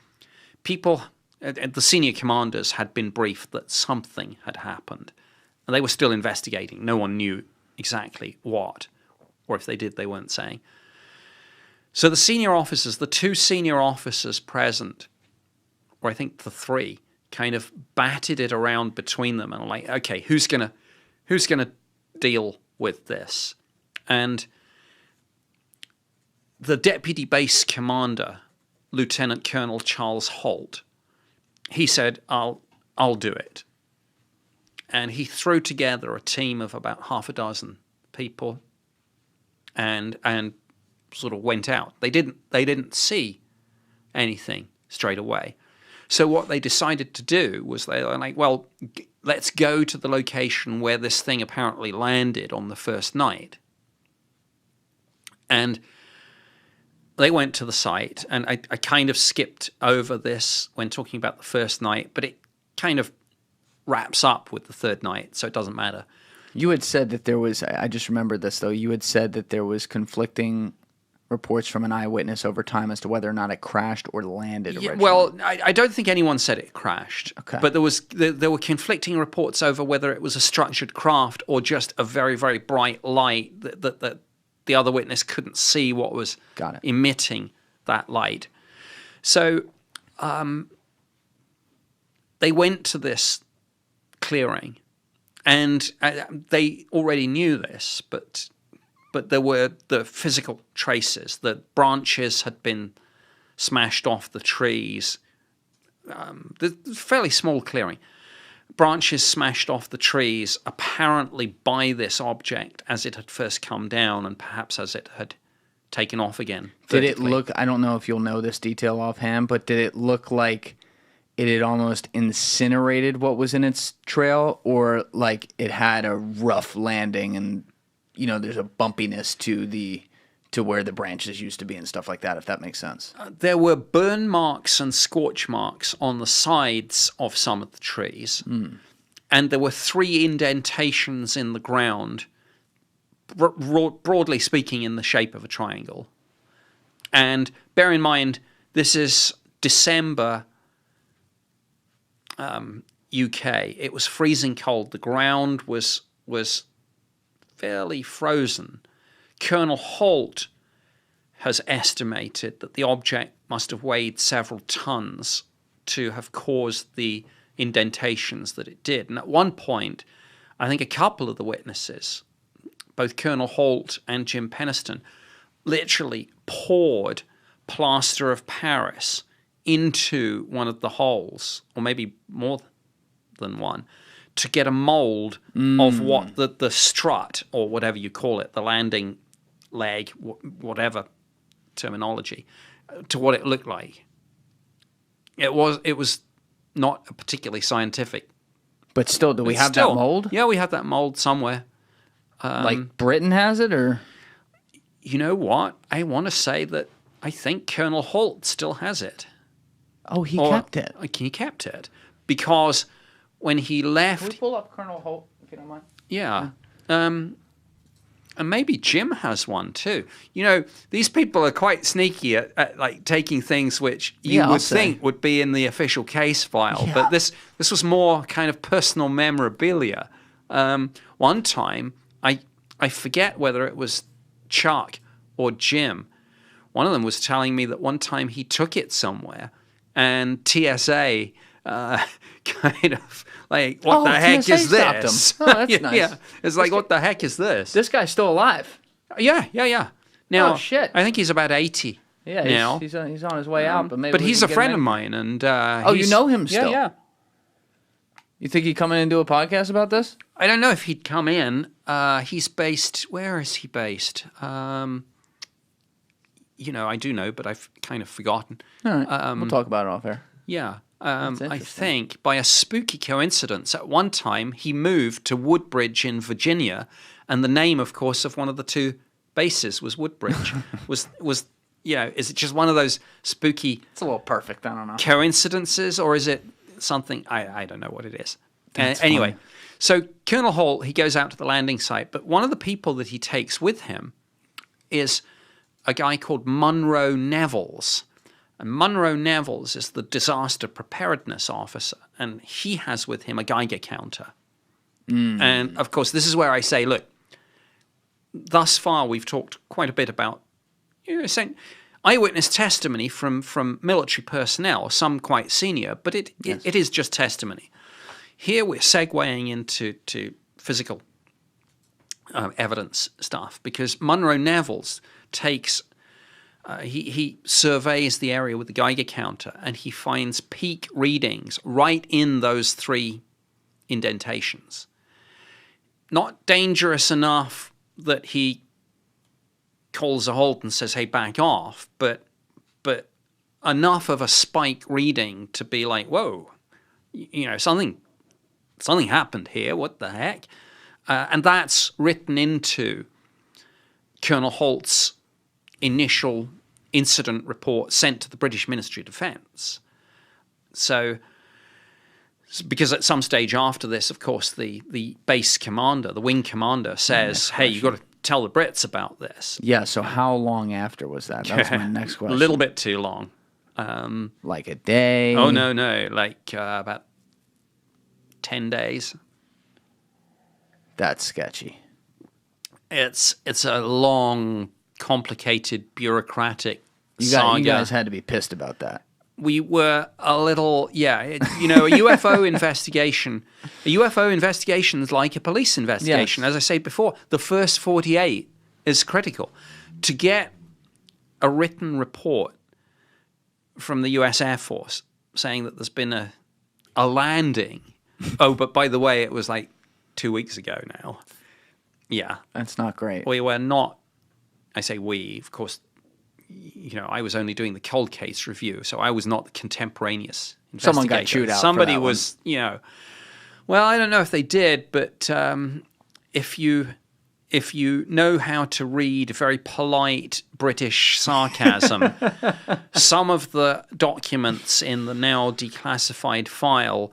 Speaker 1: people, the senior commanders had been briefed that something had happened. And they were still investigating. No one knew exactly what. Or if they did, they weren't saying. So the senior officers, the 2 senior officers present, or I think the 3, kind of batted it around between them and were like, okay, who's gonna deal with this? And the deputy base commander, Lieutenant Colonel Charles Halt, he said, I'll do it. And he threw together a team of about half a dozen people and sort of went out. They didn't see anything straight away. So what they decided to do was they were like, well, let's go to the location where this thing apparently landed on the first night. And they went to the site, and I kind of skipped over this when talking about the first night, but it kind of wraps up with the third night, so it doesn't matter.
Speaker 2: You had said that there was, I just remembered this though, you had said that there was conflicting reports from an eyewitness over time as to whether or not it crashed or landed originally.
Speaker 1: Well, I don't think anyone said it crashed,
Speaker 2: okay.
Speaker 1: But there were conflicting reports over whether it was a structured craft or just a very, very bright light that the other witness couldn't see what was emitting that light. So they went to this clearing, and they already knew this, but there were the physical traces. The branches had been smashed off the trees. The fairly small clearing. Branches smashed off the trees, apparently by this object as it had first come down and perhaps as it had taken off again.
Speaker 2: Did it look, I don't know if you'll know this detail offhand, but did it look like it had almost incinerated what was in its trail, or like it had a rough landing and, you know, there's a bumpiness to where the branches used to be and stuff like that, if that makes sense?
Speaker 1: There were burn marks and scorch marks on the sides of some of the trees. And there were 3 indentations in the ground, broadly speaking, in the shape of a triangle. And bear in mind, this is December UK. It was freezing cold. The ground was fairly frozen. Colonel Halt has estimated that the object must have weighed several tons to have caused the indentations that it did. And at one point, I think a couple of the witnesses, both Colonel Halt and Jim Penniston, literally poured plaster of Paris into one of the holes, or maybe more than one, to get a mold of what the strut, or whatever you call it, the landing leg, whatever terminology, to what it looked like. It was not a particularly scientific.
Speaker 2: But still, do we have that mold?
Speaker 1: Yeah, we have that mold somewhere.
Speaker 2: Like Britain has it, or?
Speaker 1: You know what? I want to say that I think Colonel Halt still has it.
Speaker 2: Oh, he kept it.
Speaker 1: He kept it. Because when he left...
Speaker 2: Can we pull up Colonel Halt, if you don't mind?
Speaker 1: Yeah. And maybe Jim has one too. You know, these people are quite sneaky at like taking things which you would think would be in the official case file. Yeah. But this was more kind of personal memorabilia One time, I forget whether it was Chuck or Jim. One of them was telling me that one time he took it somewhere, and TSA kind of like, what the heck
Speaker 2: TSA
Speaker 1: is
Speaker 2: stopped
Speaker 1: this?
Speaker 2: him. Oh, that's nice.
Speaker 1: Yeah, it's like, what the heck is this?
Speaker 2: This guy's still alive.
Speaker 1: Yeah. Now,
Speaker 2: Oh, shit.
Speaker 1: I think he's about 80 now.
Speaker 2: He's on his way out, but maybe.
Speaker 1: But he's a friend of mine, and
Speaker 2: you know him still?
Speaker 1: Yeah.
Speaker 2: You think he'd come in and do a podcast about this?
Speaker 1: I don't know if he'd come in. He's based. Where is he based? I do know, but I've kind of forgotten.
Speaker 2: All right, we'll talk about it off air.
Speaker 1: Yeah. I think by a spooky coincidence, at one time he moved to Woodbridge in Virginia, and the name, of course, of one of the two bases was Woodbridge. was is it just one of those spooky?
Speaker 2: It's a little perfect. I don't know.
Speaker 1: Coincidences, or is it something? I don't know what it is.
Speaker 2: funny.
Speaker 1: Anyway, so Colonel Halt, he goes out to the landing site, but one of the people that he takes with him is a guy called Munro Nevels. And Munro Nevels is the disaster preparedness officer, and he has with him a Geiger counter. And, of course, this is where I say, look, thus far we've talked quite a bit about saying eyewitness testimony from military personnel, some quite senior, but it is just testimony. Here we're segueing into physical evidence stuff, because Munro Nevels takes... He surveys the area with the Geiger counter, and he finds peak readings right in those 3 indentations. Not dangerous enough that he calls a halt and says, hey, back off, but enough of a spike reading to be like, whoa, something happened here, what the heck? And that's written into Colonel Halt's initial incident report sent to the British Ministry of Defence. So, because at some stage after this, of course, the base commander, the wing commander, says, hey, you've got to tell the Brits about this.
Speaker 2: Yeah, so how long after was that? That was my next question.
Speaker 1: A little bit too long.
Speaker 2: Like a day?
Speaker 1: Oh, no, like about 10 days.
Speaker 2: That's sketchy.
Speaker 1: It's a long, complicated, bureaucratic saga.
Speaker 2: You guys had to be pissed about that.
Speaker 1: We were a little, a UFO investigation. A UFO investigation is like a police investigation.
Speaker 2: Yes.
Speaker 1: As I said before, the first 48 is critical. To get a written report from the U.S. Air Force saying that there's been a landing. Oh, but by the way, it was like 2 weeks ago now. Yeah.
Speaker 2: That's not great.
Speaker 1: We were not, I say we, of course, I was only doing the cold case review, so I was not the contemporaneous investigator.
Speaker 2: Someone got chewed out.
Speaker 1: Somebody
Speaker 2: for that
Speaker 1: was, well, I don't know if they did, but if you know how to read very polite British sarcasm, some of the documents in the now declassified file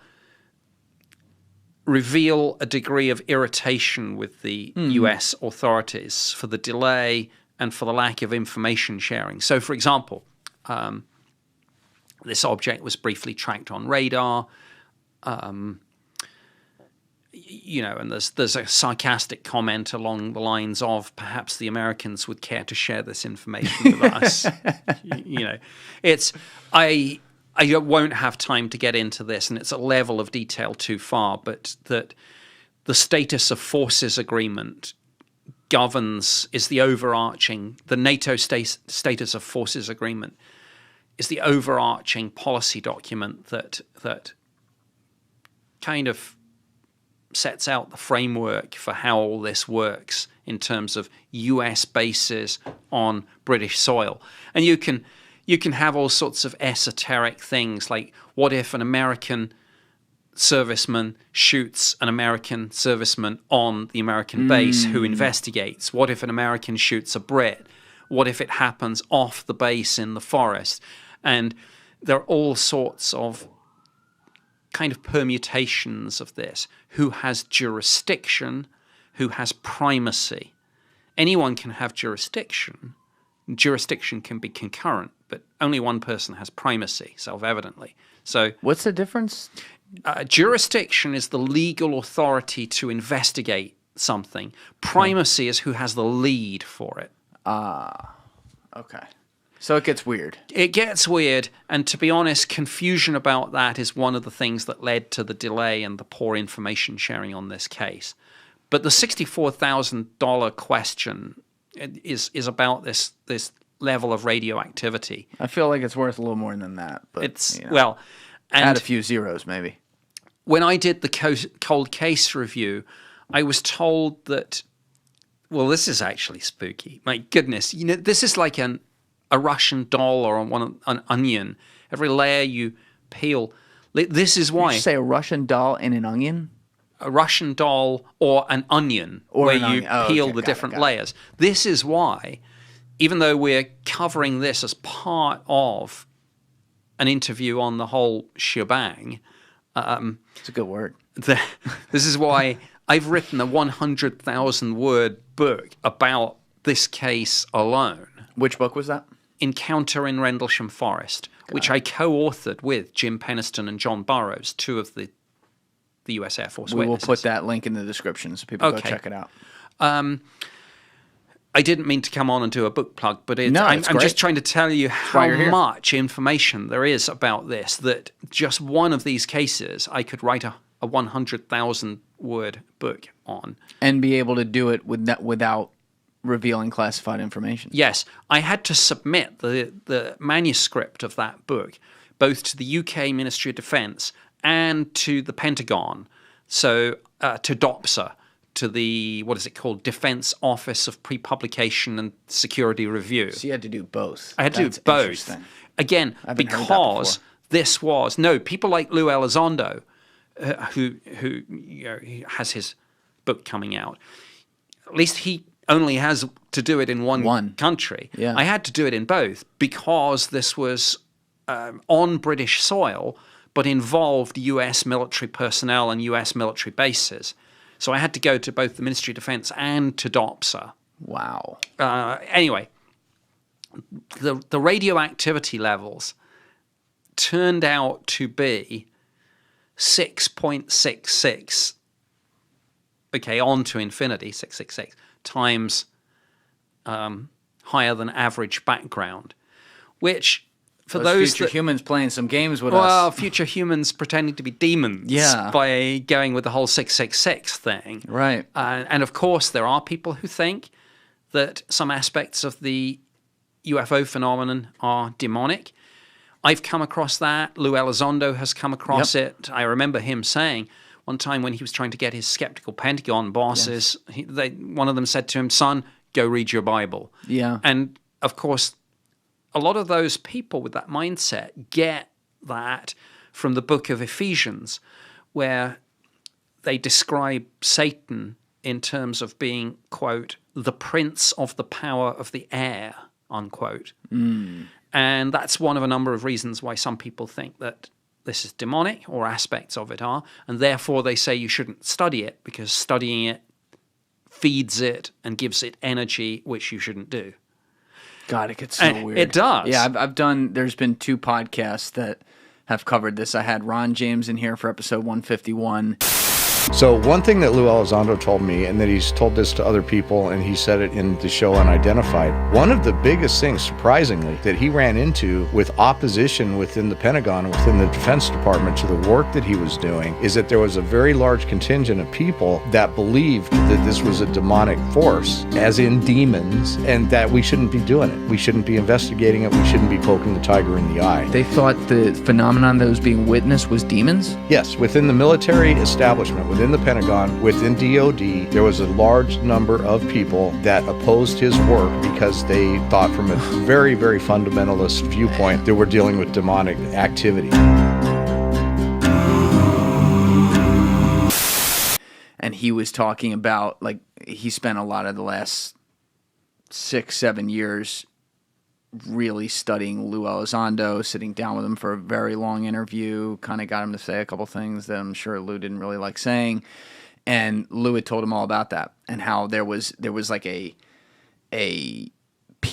Speaker 1: reveal a degree of irritation with the U.S. authorities for the delay and for the lack of information sharing. So, for example, this object was briefly tracked on radar, and there's a sarcastic comment along the lines of, perhaps the Americans would care to share this information with us. I won't have time to get into this, and it's a level of detail too far, but that the status of forces agreement is the overarching, the NATO status of forces agreement is the overarching policy document that kind of sets out the framework for how all this works in terms of US bases on British soil. And you can have all sorts of esoteric things, like what if an American serviceman shoots an American serviceman on the American base who investigates? What if an American shoots a Brit? What if it happens off the base in the forest? And there are all sorts of kind of permutations of this. Who has jurisdiction? Who has primacy? Anyone can have jurisdiction. Jurisdiction can be concurrent, but only one person has primacy, self-evidently. So
Speaker 2: what's the difference?
Speaker 1: Jurisdiction is the legal authority to investigate something. Primacy is who has the lead for it.
Speaker 2: Okay. So it gets weird.
Speaker 1: It gets weird, and to be honest, confusion about that is one of the things that led to the delay and the poor information sharing on this case. But the $64,000 question is about this level of radioactivity.
Speaker 2: I feel like it's worth a little more than that. But
Speaker 1: it's well, and
Speaker 2: add a few zeros maybe.
Speaker 1: When I did the cold case review, I was told that, well, this is actually spooky. My goodness, this is like a Russian doll or an onion. Every layer you peel. This is why.
Speaker 2: Did you say a Russian doll in an onion?
Speaker 1: A Russian doll or an onion,
Speaker 2: or
Speaker 1: where
Speaker 2: an
Speaker 1: you peel the different layers. This is why, even though we're covering this as part of an interview on the whole shebang,
Speaker 2: it's a good word.
Speaker 1: This is why I've written a 100,000-word book about this case alone.
Speaker 2: Which book was that?
Speaker 1: Encounter in Rendlesham Forest, which I co-authored with Jim Penniston and John Burroughs, two of the U.S. Air Force witnesses.
Speaker 2: We will put that link in the description so people go check it out.
Speaker 1: I didn't mean to come on and do a book plug, but I'm just trying to tell you how much information there is about this, that just one of these cases I could write a 100,000-word book on.
Speaker 2: And be able to do it without revealing classified information.
Speaker 1: Yes. I had to submit the manuscript of that book both to the UK Ministry of Defence and to the Pentagon, so to DOPSA, to the, what is it called, Defense Office of Pre-Publication and Security Review.
Speaker 2: So you had to do both.
Speaker 1: I had to do both. Again, because this was, people like Lou Elizondo, who has his book coming out, at least he only has to do it in one country.
Speaker 2: Yeah.
Speaker 1: I had to do it in both because this was on British soil, but involved U.S. military personnel and U.S. military bases. So I had to go to both the Ministry of Defense and to DOPSA.
Speaker 2: Wow.
Speaker 1: Anyway, the radioactivity levels turned out to be 6.66, on to infinity, 666, times higher than average background, which for those
Speaker 2: future humans playing some games with
Speaker 1: us.
Speaker 2: Well,
Speaker 1: future humans pretending to be demons by going with the whole 666 thing.
Speaker 2: Right.
Speaker 1: And of course, there are people who think that some aspects of the UFO phenomenon are demonic. I've come across that. Lou Elizondo has come across it. I remember him saying one time when he was trying to get his skeptical Pentagon bosses, one of them said to him, "Son, go read your Bible."
Speaker 2: Yeah.
Speaker 1: And of course, a lot of those people with that mindset get that from the book of Ephesians, where they describe Satan in terms of being, quote, the prince of the power of the air, unquote. And that's one of a number of reasons why some people think that this is demonic, or aspects of it are, and therefore they say you shouldn't study it because studying it feeds it and gives it energy, which you shouldn't do.
Speaker 2: God, it gets so weird.
Speaker 1: It does.
Speaker 2: Yeah, I've done, there's been 2 podcasts that have covered this. I had Ron James in here for episode 151.
Speaker 3: So one thing that Lou Elizondo told me, and that he's told this to other people, and he said it in the show Unidentified, one of the biggest things, surprisingly, that he ran into with opposition within the Pentagon, within the Defense Department, to the work that he was doing, is that there was a very large contingent of people that believed that this was a demonic force, as in demons, and that we shouldn't be doing it. We shouldn't be investigating it. We shouldn't be poking the tiger in the eye.
Speaker 2: They thought the phenomenon that was being witnessed was demons?
Speaker 3: Yes, within the military establishment, within the Pentagon, within DOD, there was a large number of people that opposed his work because they thought from a very, very fundamentalist viewpoint that we're dealing with demonic activity.
Speaker 2: And he was talking about, like, he spent a lot of the last 6-7 years really studying Lou Elizondo, sitting down with him for a very long interview, kind of got him to say a couple things that I'm sure Lou didn't really like saying. And Lou had told him all about that and how there was like a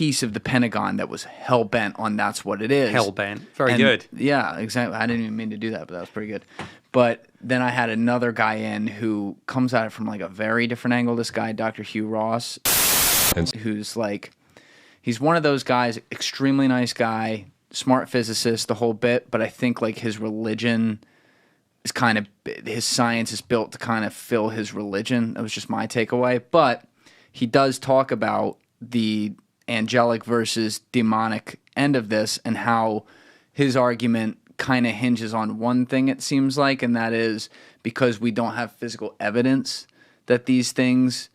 Speaker 2: piece of the Pentagon that was hell-bent on that's what it is.
Speaker 1: Hell-bent. Very good.
Speaker 2: Yeah, exactly. I didn't even mean to do that, but that was pretty good. But then I had another guy in who comes at it from like a very different angle. This guy, Dr. Hugh Ross, who's like, he's one of those guys, extremely nice guy, smart physicist, the whole bit, but I think like his religion is kind of, his science is built to kind of fill his religion. That was just my takeaway. But he does talk about the angelic versus demonic end of this and how his argument kind of hinges on one thing, it seems like, and that is because we don't have physical evidence that these things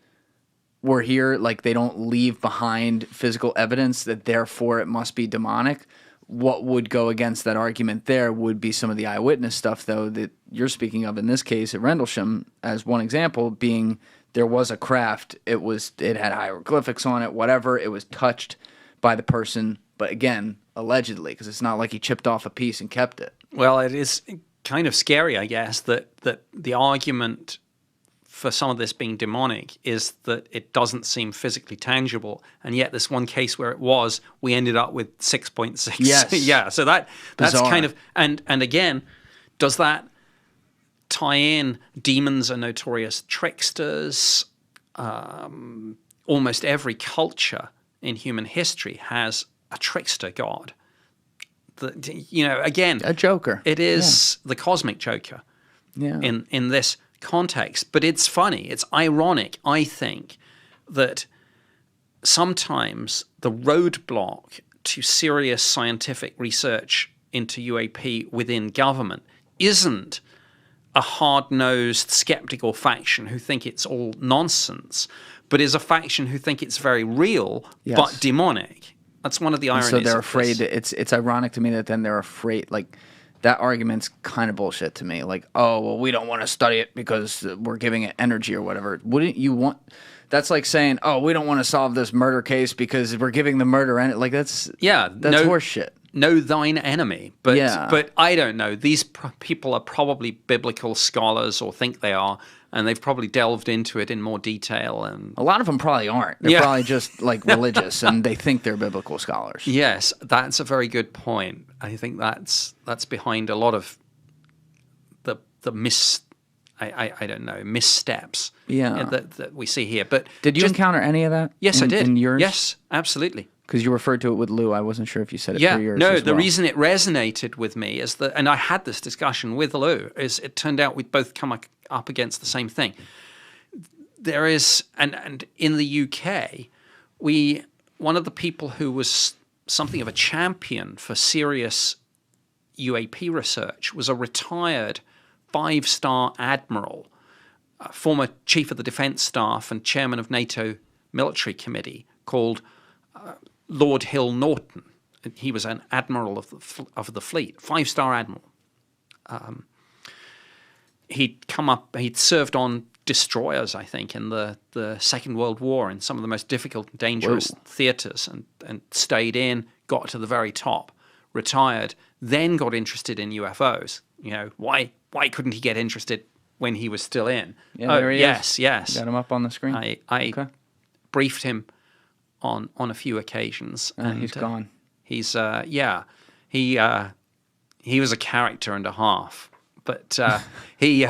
Speaker 2: were here, like they don't leave behind physical evidence, that therefore it must be demonic. What would go against that argument there would be some of the eyewitness stuff, though, that you're speaking of in this case at Rendlesham, as one example, being there was a craft, it had hieroglyphics on it, whatever, it was touched by the person, but again, allegedly, because it's not like he chipped off a piece and kept it.
Speaker 1: Well, it is kind of scary, I guess, that the argument for some of this being demonic is that it doesn't seem physically tangible, and yet this one case where it was, we ended up with 6.6.
Speaker 2: Yes.
Speaker 1: Yeah, so that's
Speaker 2: Bizarre.
Speaker 1: kind of, and again, does that tie in demons are notorious tricksters? Almost every culture in human history has a trickster god. Again,
Speaker 2: A joker.
Speaker 1: It is the cosmic joker in this context. But it's funny, it's ironic, I think, that sometimes the roadblock to serious scientific research into UAP within government isn't a hard-nosed skeptical faction who think it's all nonsense, but is a faction who think it's very real but demonic. That's one of the ironies.
Speaker 2: So they're afraid. It's ironic to me that then they're afraid. Like that argument's kind of bullshit to me. Like, oh well, we don't want to study it because we're giving it energy or whatever. Wouldn't you want? That's like saying, oh, we don't want to solve this murder case because we're giving the murder energy. Like that's horseshit.
Speaker 1: Know thine enemy, but I don't know. These people are probably biblical scholars or think they are, and they've probably delved into it in more detail. And
Speaker 2: a lot of them probably aren't. They're probably just like religious, and they think they're biblical scholars.
Speaker 1: Yes, that's a very good point. I think that's behind a lot of the I don't know, missteps. That we see here. But
Speaker 2: did you encounter any of that?
Speaker 1: Yes, I did.
Speaker 2: In yours?
Speaker 1: Yes, absolutely.
Speaker 2: Because you referred to it with Lou. I wasn't sure if you said it for yours.
Speaker 1: No, the reason it resonated with me is that, and I had this discussion with Lou, is it turned out we'd both come up against the same thing. There is, and in the UK, one of the people who was something of a champion for serious UAP research was a retired 5-star admiral, former chief of the defense staff and chairman of NATO military committee called Lord Hill-Norton. He was an admiral of the fleet, 5-star admiral. He'd served on destroyers, I think, in the Second World War in some of the most difficult and dangerous theaters, and stayed in, got to the very top, retired, then got interested in UFOs. Why couldn't he get interested when he was still in?
Speaker 2: Yeah, there he is.
Speaker 1: Yes.
Speaker 2: Got him up on the screen.
Speaker 1: I briefed him on a few occasions, and
Speaker 2: he's gone.
Speaker 1: He's he was a character and a half, but he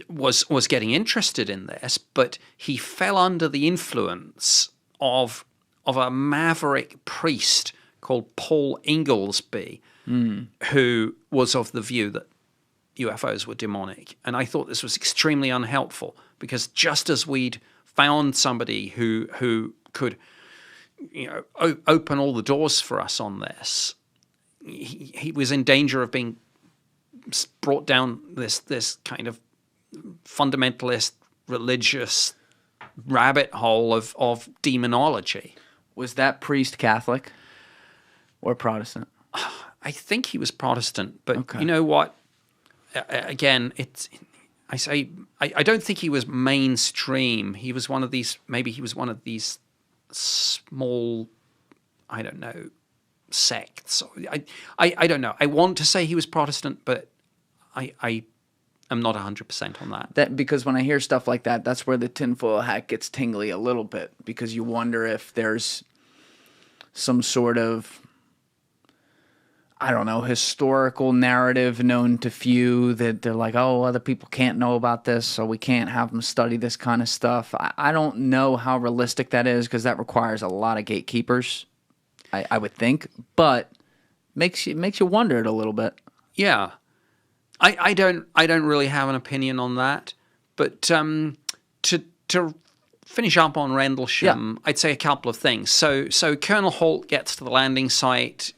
Speaker 1: was getting interested in this, but he fell under the influence of a maverick priest called Paul Inglesby, who was of the view that UFOs were demonic, and I thought this was extremely unhelpful, because just as we'd found somebody who could, open all the doors for us on this, he was in danger of being brought down this kind of fundamentalist religious rabbit hole of demonology.
Speaker 2: Was that priest Catholic or Protestant?
Speaker 1: I think he was Protestant, but
Speaker 2: okay.
Speaker 1: You know what? Again, I don't think he was mainstream. He was one of these, maybe he was one of these small, I don't know, sects. I don't know. I want to say he was Protestant, but I am not 100% on that.
Speaker 2: That because when I hear stuff like that, that's where the tinfoil hat gets tingly a little bit, because you wonder if there's some sort of, I don't know, historical narrative known to few that they're like, oh, other people can't know about this, so we can't have them study this kind of stuff. I don't know how realistic that is, because that requires a lot of gatekeepers, I would think, but makes you wonder it a little bit.
Speaker 1: Yeah. I don't really have an opinion on that, but to finish up on Rendlesham, I'd say a couple of things. So Colonel Halt gets to the landing site.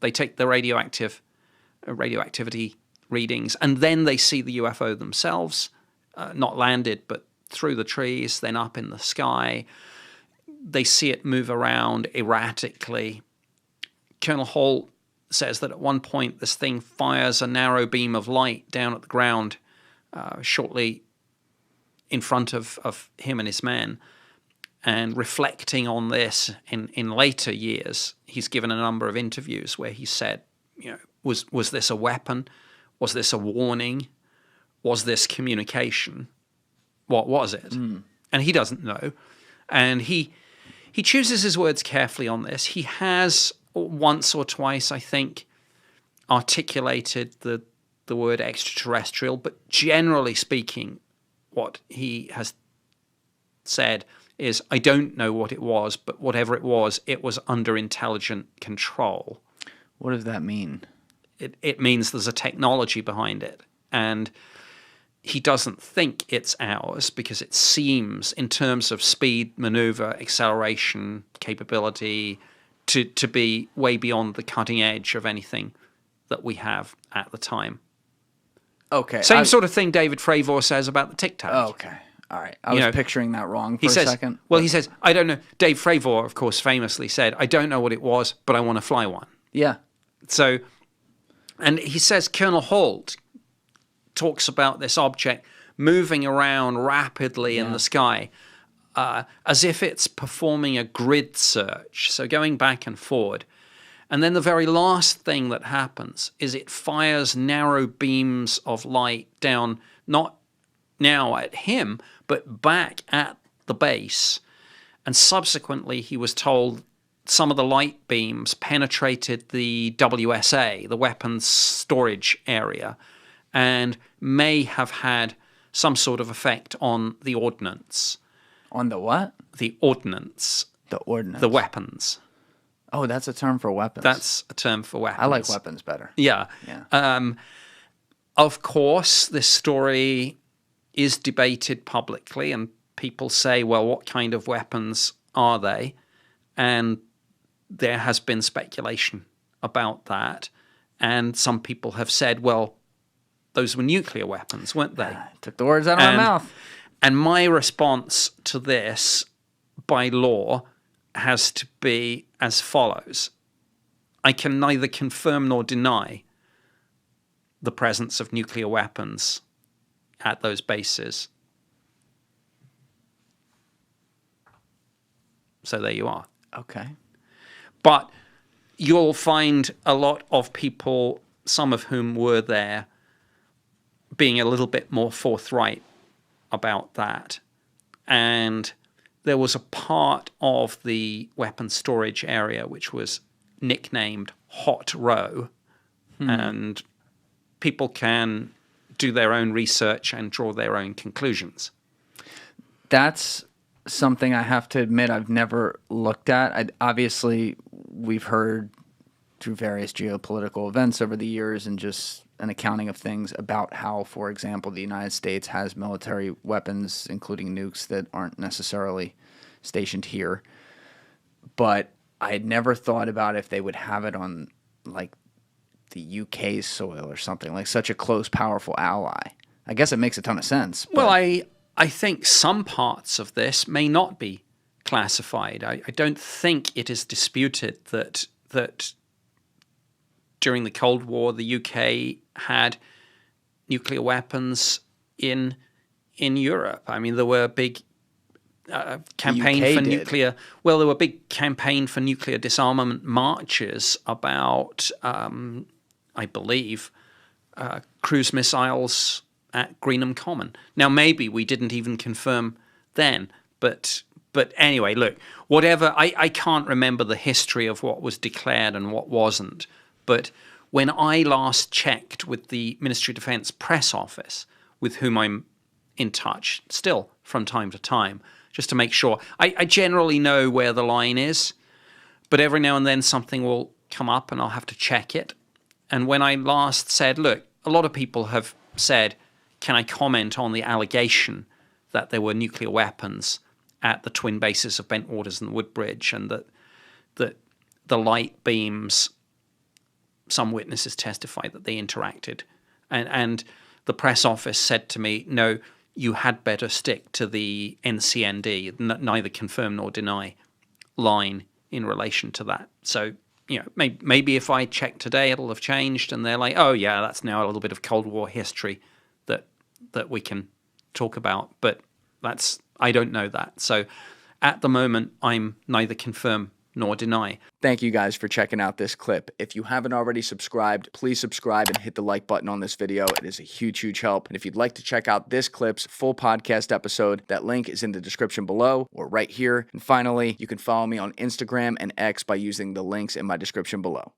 Speaker 1: They take the radioactivity readings, and then they see the UFO themselves, not landed, but through the trees, then up in the sky. They see it move around erratically. Colonel Halt says that at one point this thing fires a narrow beam of light down at the ground shortly in front of him and his men. And reflecting on this in later years, he's given a number of interviews where he said, was this a weapon? Was this a warning? Was this communication? What was it? And he doesn't know. And he chooses his words carefully on this. He has once or twice, I think, articulated the word extraterrestrial, but generally speaking, what he has said is, I don't know what it was, but whatever it was under intelligent control.
Speaker 2: What does that mean?
Speaker 1: It means there's a technology behind it, and he doesn't think it's ours because it seems, in terms of speed, maneuver, acceleration, capability, to be way beyond the cutting edge of anything that we have at the time.
Speaker 2: Okay.
Speaker 1: Same sort of thing David Fravor says about the Tic Tac.
Speaker 2: Okay. All right. I was picturing that wrong for a second.
Speaker 1: Well, he says, I don't know. Dave Fravor, of course, famously said, I don't know what it was, but I want to fly one.
Speaker 2: Yeah.
Speaker 1: So, and he says Colonel Halt talks about this object moving around rapidly in the sky, as if it's performing a grid search, so going back and forward. And then the very last thing that happens is it fires narrow beams of light down, not now at him, but back at the base. And subsequently, he was told some of the light beams penetrated the WSA, the weapons storage area, and may have had some sort of effect on the ordnance.
Speaker 2: On the what?
Speaker 1: The ordnance.
Speaker 2: The ordnance.
Speaker 1: The weapons.
Speaker 2: Oh, that's a term for weapons.
Speaker 1: That's a term for weapons.
Speaker 2: I like weapons better.
Speaker 1: Yeah. Of course, this story is debated publicly, and people say, well, what kind of weapons are they? And there has been speculation about that. And some people have said, well, those were nuclear weapons, weren't they?
Speaker 2: Took the words out of my mouth.
Speaker 1: And my response to this, by law, has to be as follows. I can neither confirm nor deny the presence of nuclear weapons at those bases. So there you are.
Speaker 2: Okay.
Speaker 1: But you'll find a lot of people, some of whom were there, being a little bit more forthright about that. And there was a part of the weapons storage area which was nicknamed Hot Row, and people can do their own research and draw their own conclusions.
Speaker 2: That's something I have to admit I've never looked at. Obviously, we've heard through various geopolitical events over the years and just an accounting of things about how, for example, the United States has military weapons, including nukes, that aren't necessarily stationed here. But I had never thought about if they would have it on, like, the UK's soil or something, like such a close, powerful ally. I guess it makes a ton of sense. But...
Speaker 1: Well, I think some parts of this may not be classified. I don't think it is disputed that during the Cold War, the UK had nuclear weapons in Europe. I mean, there were big campaign for nuclear. Well, there were big campaign for nuclear disarmament marches about, I believe, cruise missiles at Greenham Common. Now, maybe we didn't even confirm then, but anyway, look, whatever, I can't remember the history of what was declared and what wasn't, but when I last checked with the Ministry of Defence press office, with whom I'm in touch still from time to time, just to make sure, I generally know where the line is, but every now and then something will come up and I'll have to check it. And when I last said, look, a lot of people have said, can I comment on the allegation that there were nuclear weapons at the twin bases of Bentwaters and Woodbridge, and that the light beams, some witnesses testified that they interacted. And the press office said to me, no, you had better stick to the NCND, neither confirm nor deny line in relation to that. So, maybe if I check today, it'll have changed, and they're like, oh yeah, that's now a little bit of Cold War history that we can talk about. But I don't know that. So at the moment, I'm neither confirm nor deny.
Speaker 2: Thank you guys for checking out this clip. If you haven't already subscribed, please subscribe and hit the like button on this video. It is a huge, huge help. And if you'd like to check out this clip's full podcast episode, that link is in the description below or right here. And finally, you can follow me on Instagram and X by using the links in my description below.